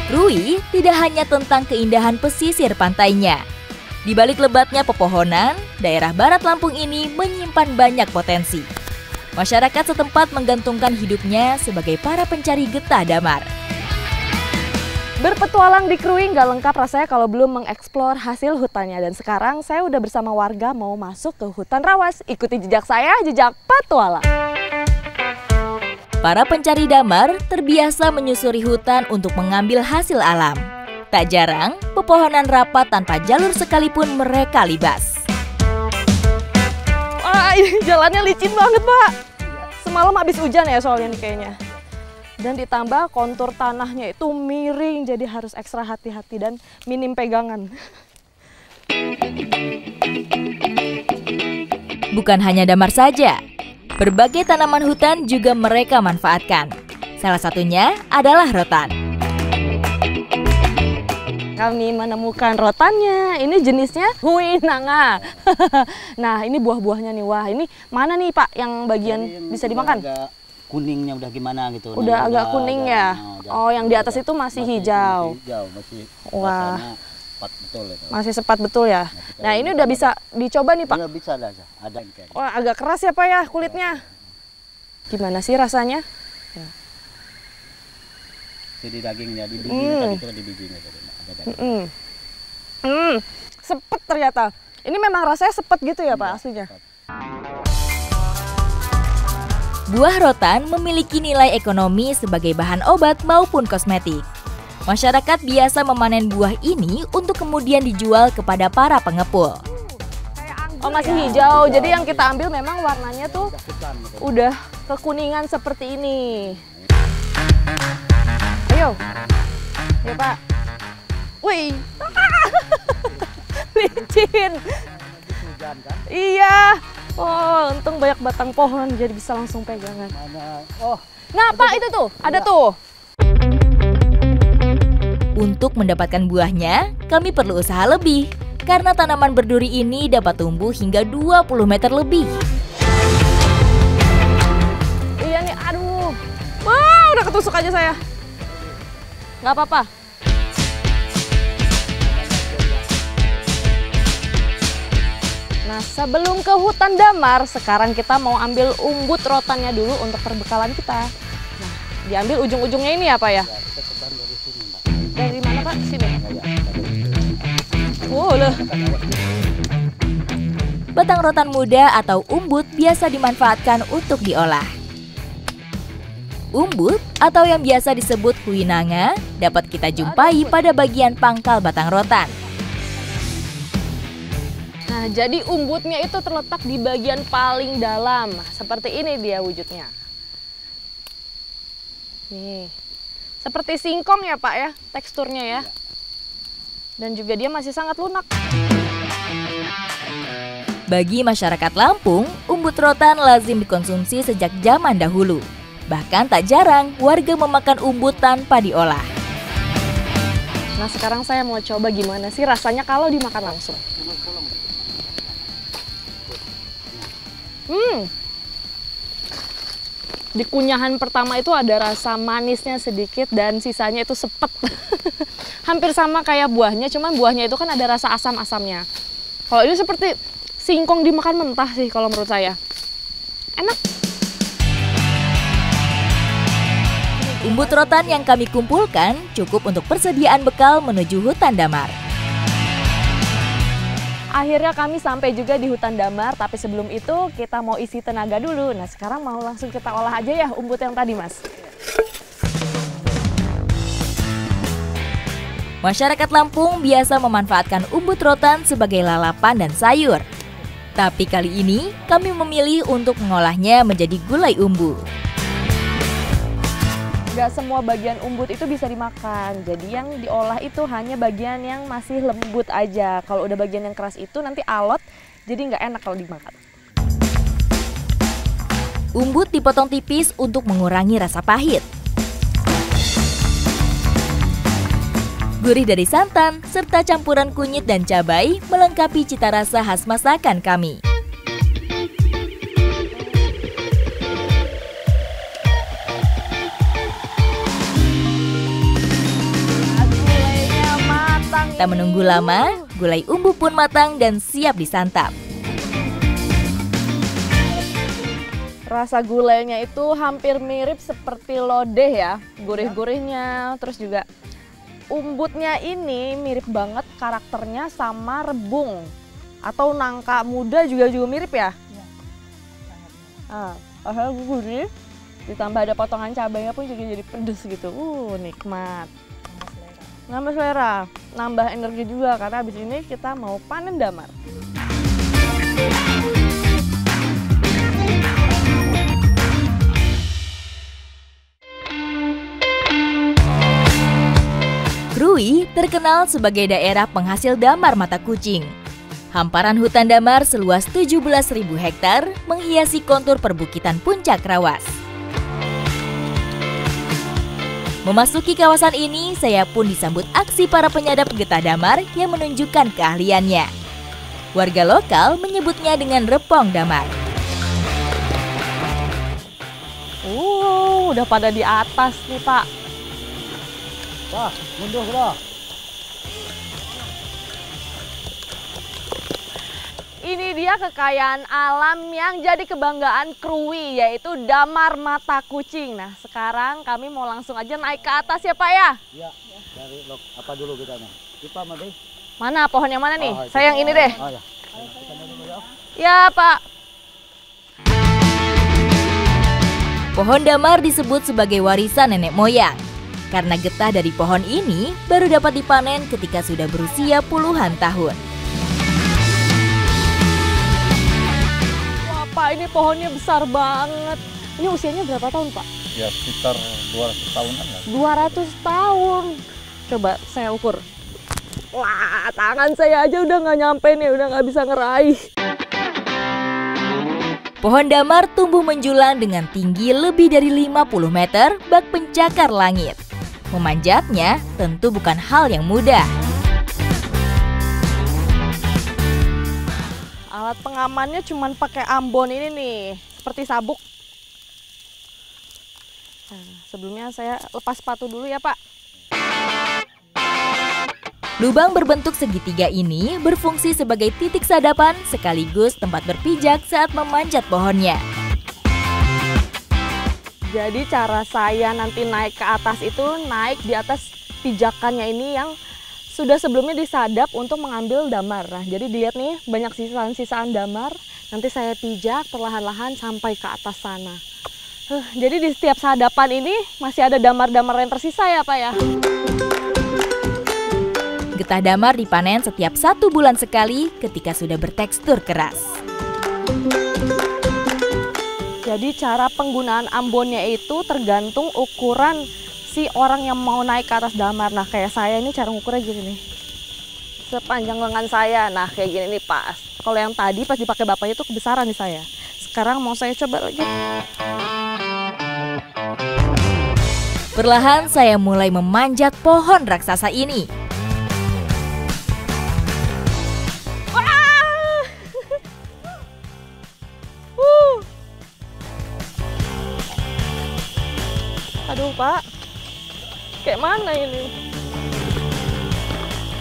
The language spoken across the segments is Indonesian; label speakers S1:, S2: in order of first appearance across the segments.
S1: Krui tidak hanya tentang keindahan pesisir pantainya. Di balik lebatnya pepohonan, daerah barat Lampung ini menyimpan banyak potensi. Masyarakat setempat menggantungkan hidupnya sebagai para pencari getah damar.
S2: Berpetualang di Krui nggak lengkap rasanya kalau belum mengeksplor hasil hutannya. Dan sekarang saya udah bersama warga mau masuk ke hutan rawas. Ikuti jejak saya, jejak petualang.
S1: Para pencari damar terbiasa menyusuri hutan untuk mengambil hasil alam. Tak jarang, pepohonan rapat tanpa jalur sekalipun mereka libas.
S2: Wah, ini jalannya licin banget, Pak. Semalam habis hujan ya soalnya nih kayaknya. Dan ditambah kontur tanahnya itu miring, jadi harus ekstra hati-hati dan minim pegangan.
S1: Bukan hanya damar saja, berbagai tanaman hutan juga mereka manfaatkan. Salah satunya adalah rotan.
S2: Kami menemukan rotannya, ini jenisnya huinanga. Nah, ini buah-buahnya nih. Wah, ini mana nih Pak yang bagian bisa dimakan?
S3: Kuningnya udah gimana gitu.
S2: Udah agak kuning ya? Oh, yang di atas itu masih hijau. Wah,
S3: betul itu.
S2: masih sepat betul ya? Nah, ini udah bisa dicoba nih Pak?
S3: Iya, bisa ada.
S2: Wah, agak keras ya Pak ya kulitnya. Gimana sih rasanya?
S3: Jadi dagingnya, di bijinya tadi itu di bijinya.
S2: Sepet ternyata. Ini memang rasanya sepet gitu ya Pak aslinya?
S1: Buah rotan memiliki nilai ekonomi sebagai bahan obat maupun kosmetik. Masyarakat biasa memanen buah ini untuk kemudian dijual kepada para pengepul.
S2: Oh, masih hijau, jadi yang kita ambil memang warnanya tuh udah kekuningan seperti ini. Ayo, ya Pak. Wih, licin. Iya. Oh, untung banyak batang pohon jadi bisa langsung pegangan.
S3: Oh,
S2: nah Pak itu tuh, ada tuh.
S1: Untuk mendapatkan buahnya, kami perlu usaha lebih. Karena tanaman berduri ini dapat tumbuh hingga 20 meter lebih.
S2: Iya nih, aduh. Wah, udah ketusuk aja saya. Nggak apa-apa. Nah, sebelum ke hutan damar, sekarang kita mau ambil umbut rotannya dulu untuk perbekalan kita. Nah, diambil ujung-ujungnya ini ya Pak ya? Dari mana Pak? Sini? Oh, loh.
S1: Batang rotan muda atau umbut biasa dimanfaatkan untuk diolah. Umbut atau yang biasa disebut huinanga dapat kita jumpai pada bagian pangkal batang rotan.
S2: Nah, jadi umbutnya itu terletak di bagian paling dalam. Seperti ini dia wujudnya. Nih, seperti singkong ya Pak ya, teksturnya ya. Dan juga dia masih sangat lunak.
S1: Bagi masyarakat Lampung, umbut rotan lazim dikonsumsi sejak zaman dahulu. Bahkan tak jarang warga memakan umbut tanpa diolah.
S2: Nah, sekarang saya mau coba gimana sih rasanya kalau dimakan langsung. Di kunyahan pertama itu ada rasa manisnya sedikit dan sisanya itu sepet. Hampir sama kayak buahnya, cuman buahnya itu kan ada rasa asam-asamnya. Kalau ini seperti singkong dimakan mentah sih kalau menurut saya. Enak.
S1: Umbut rotan yang kami kumpulkan cukup untuk persediaan bekal menuju hutan damar.
S2: Akhirnya kami sampai juga di hutan damar, tapi sebelum itu kita mau isi tenaga dulu. Nah, sekarang mau langsung kita olah aja ya umbut yang tadi, Mas.
S1: Masyarakat Lampung biasa memanfaatkan umbut rotan sebagai lalapan dan sayur. Tapi kali ini kami memilih untuk mengolahnya menjadi gulai umbu.
S2: Gak semua bagian umbut itu bisa dimakan, jadi yang diolah itu hanya bagian yang masih lembut aja. Kalau udah bagian yang keras itu nanti alot, jadi nggak enak kalau dimakan.
S1: Umbut dipotong tipis untuk mengurangi rasa pahit. Gurih dari santan, serta campuran kunyit dan cabai melengkapi cita rasa khas masakan kami. Tak menunggu lama, gulai umbu pun matang dan siap disantap.
S2: Rasa gulainya itu hampir mirip seperti lodeh ya, gurih-gurihnya, terus juga umbutnya ini mirip banget karakternya sama rebung atau nangka muda juga mirip ya. Rasanya gurih, ditambah ada potongan cabainya pun juga jadi pedes gitu. Nikmat. Nambah selera, nambah energi juga karena habis ini kita mau panen damar.
S1: Krui terkenal sebagai daerah penghasil damar mata kucing. Hamparan hutan damar seluas 17.000 hektar menghiasi kontur perbukitan Puncak Rawas. Memasuki kawasan ini, saya pun disambut aksi para penyadap getah damar yang menunjukkan keahliannya. Warga lokal menyebutnya dengan repong damar.
S2: Udah pada di atas nih, Pak.
S3: Wah, mundur bro.
S2: Ini dia kekayaan alam yang jadi kebanggaan Krui, yaitu damar mata kucing. Nah, sekarang kami mau langsung aja naik ke atas ya, Pak ya?
S3: Iya, dari apa dulu kita nih? Kita Made.
S2: Mana pohon yang mana nih?
S3: Oh,
S2: Saya yang ini deh.
S3: Oh ya.
S2: Ya, Pak.
S1: Pohon damar disebut sebagai warisan nenek moyang. Karena getah dari pohon ini baru dapat dipanen ketika sudah berusia puluhan tahun.
S2: Pak, ini pohonnya besar banget. Ini usianya berapa tahun, Pak?
S3: Ya sekitar 200 tahunan ya.
S2: 200 tahun. Coba saya ukur. Wah, tangan saya aja udah nggak nyampe nih, udah nggak bisa ngeraih.
S1: Pohon damar tumbuh menjulang dengan tinggi lebih dari 50 meter bak pencakar langit. Memanjatnya tentu bukan hal yang mudah.
S2: Alat pengamannya cuma pakai ambon ini nih, seperti sabuk. Nah, sebelumnya saya lepas sepatu dulu ya, Pak.
S1: Lubang berbentuk segitiga ini berfungsi sebagai titik sadapan sekaligus tempat berpijak saat memanjat pohonnya.
S2: Jadi cara saya nanti naik ke atas itu naik di atas pijakannya ini yang sudah sebelumnya disadap untuk mengambil damar. Nah, jadi dilihat nih banyak sisaan-sisaan damar. Nanti saya pijak perlahan-lahan sampai ke atas sana. Jadi di setiap sadapan ini masih ada damar-damar yang tersisa ya, Pak ya.
S1: Getah damar dipanen setiap 1 bulan sekali ketika sudah bertekstur keras.
S2: Jadi cara penggunaan ambonnya itu tergantung ukuran si orang yang mau naik ke atas damar. Nah, kayak saya ini cara ngukurnya gini nih. Sepanjang lengan saya. Nah, kayak gini nih pas. Kalau yang tadi pas dipakai bapaknya itu kebesaran nih saya. Sekarang mau saya coba lagi.
S1: Perlahan saya mulai memanjat pohon raksasa ini.
S2: Aduh, Pak. Kayak mana ini?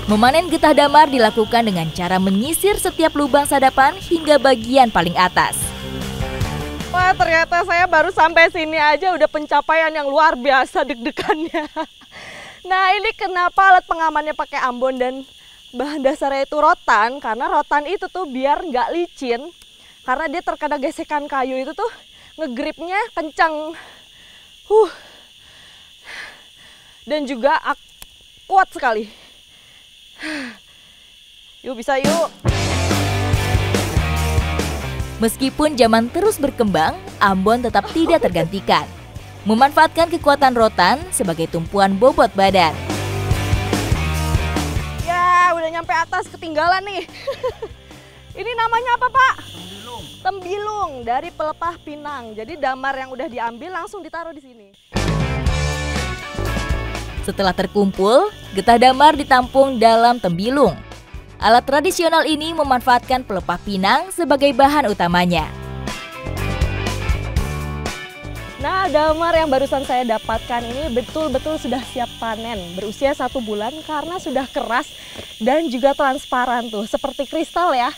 S1: Memanen getah damar dilakukan dengan cara menyisir setiap lubang sadapan hingga bagian paling atas.
S2: Wah, ternyata saya baru sampai sini aja udah pencapaian yang luar biasa deg-degannya. Nah, ini kenapa alat pengamannya pakai ambon dan bahan dasarnya itu rotan. Karena rotan itu tuh biar nggak licin. Karena dia terkena gesekan kayu itu tuh ngegripnya kencang. Dan juga kuat sekali. Yuk, bisa yuk.
S1: Meskipun zaman terus berkembang, ambon tetap tidak tergantikan. Memanfaatkan kekuatan rotan sebagai tumpuan bobot badan.
S2: Ya, udah nyampe atas, ketinggalan nih. Ini namanya apa, Pak? Tembilung. Tembilung dari pelepah pinang. Jadi damar yang udah diambil langsung ditaruh di sini.
S1: Setelah terkumpul, getah damar ditampung dalam tembilung. Alat tradisional ini memanfaatkan pelepah pinang sebagai bahan utamanya.
S2: Nah, damar yang barusan saya dapatkan ini betul-betul sudah siap panen. Berusia 1 bulan karena sudah keras dan juga transparan tuh, seperti kristal ya.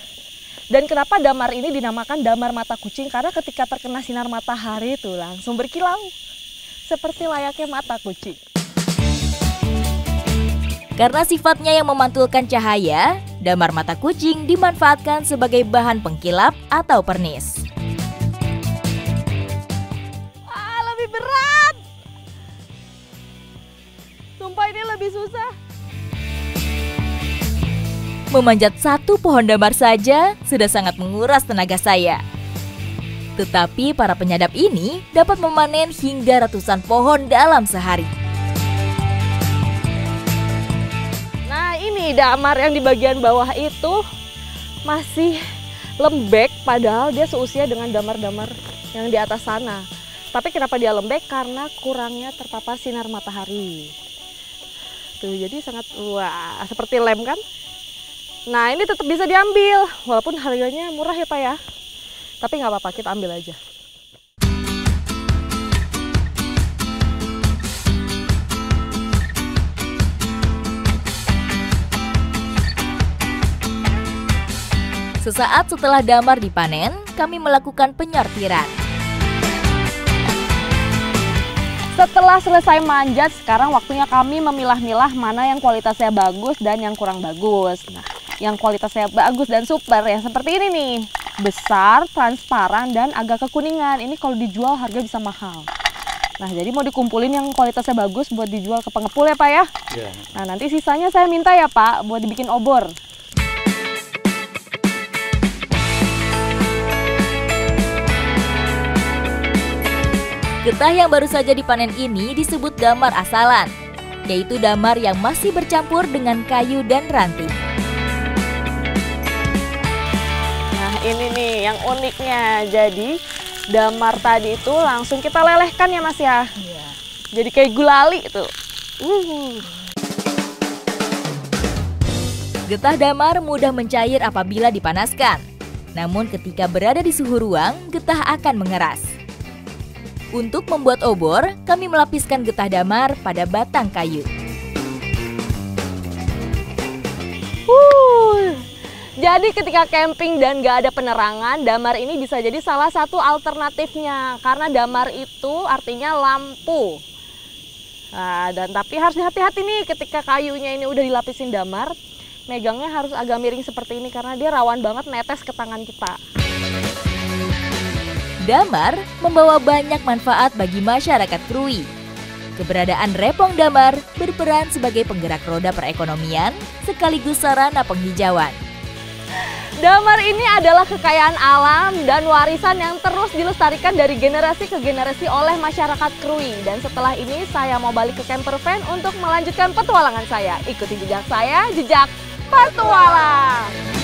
S2: Dan kenapa damar ini dinamakan damar mata kucing? Karena ketika terkena sinar matahari itu langsung berkilau. Seperti layaknya mata kucing.
S1: Karena sifatnya yang memantulkan cahaya, damar mata kucing dimanfaatkan sebagai bahan pengkilap atau pernis.
S2: Lebih berat. Sumpah ini lebih susah.
S1: Memanjat satu pohon damar saja sudah sangat menguras tenaga saya. Tetapi para penyadap ini dapat memanen hingga ratusan pohon dalam sehari.
S2: Nah, ini damar yang di bagian bawah itu masih lembek, padahal dia seusia dengan damar-damar yang di atas sana. Tapi kenapa dia lembek? Karena kurangnya terpapar sinar matahari. Tuh, jadi sangat, wah, seperti lem kan? Nah, ini tetap bisa diambil, walaupun harganya murah ya Pak ya. Tapi nggak apa-apa, kita ambil aja.
S1: Sesaat setelah damar dipanen, kami melakukan penyortiran.
S2: Setelah selesai manjat, sekarang waktunya kami memilah-milah mana yang kualitasnya bagus dan yang kurang bagus. Nah, yang kualitasnya bagus dan super ya seperti ini nih. Besar, transparan, dan agak kekuningan. Ini kalau dijual harga bisa mahal. Nah, jadi mau dikumpulin yang kualitasnya bagus buat dijual ke pengepul ya Pak ya?
S3: Iya.
S2: Nah, nanti sisanya saya minta ya Pak buat dibikin obor.
S1: Getah yang baru saja dipanen ini disebut damar asalan, yaitu damar yang masih bercampur dengan kayu dan ranting.
S2: Nah, ini nih yang uniknya. Jadi damar tadi itu langsung kita lelehkan ya Mas ya.
S1: Iya.
S2: Jadi kayak gulali tuh.
S1: Getah damar mudah mencair apabila dipanaskan. Namun ketika berada di suhu ruang, getah akan mengeras. Untuk membuat obor, kami melapiskan getah damar pada batang kayu.
S2: Jadi ketika camping dan gak ada penerangan, damar ini bisa jadi salah satu alternatifnya. Karena damar itu artinya lampu. Nah, dan tapi harus hati-hati nih ketika kayunya ini udah dilapisin damar. Megangnya harus agak miring seperti ini karena dia rawan banget netes ke tangan kita.
S1: Damar membawa banyak manfaat bagi masyarakat Krui. Keberadaan Repong Damar berperan sebagai penggerak roda perekonomian sekaligus sarana penghijauan.
S2: Damar ini adalah kekayaan alam dan warisan yang terus dilestarikan dari generasi ke generasi oleh masyarakat Krui. Dan setelah ini saya mau balik ke camper van untuk melanjutkan petualangan saya. Ikuti jejak saya, jejak petualang.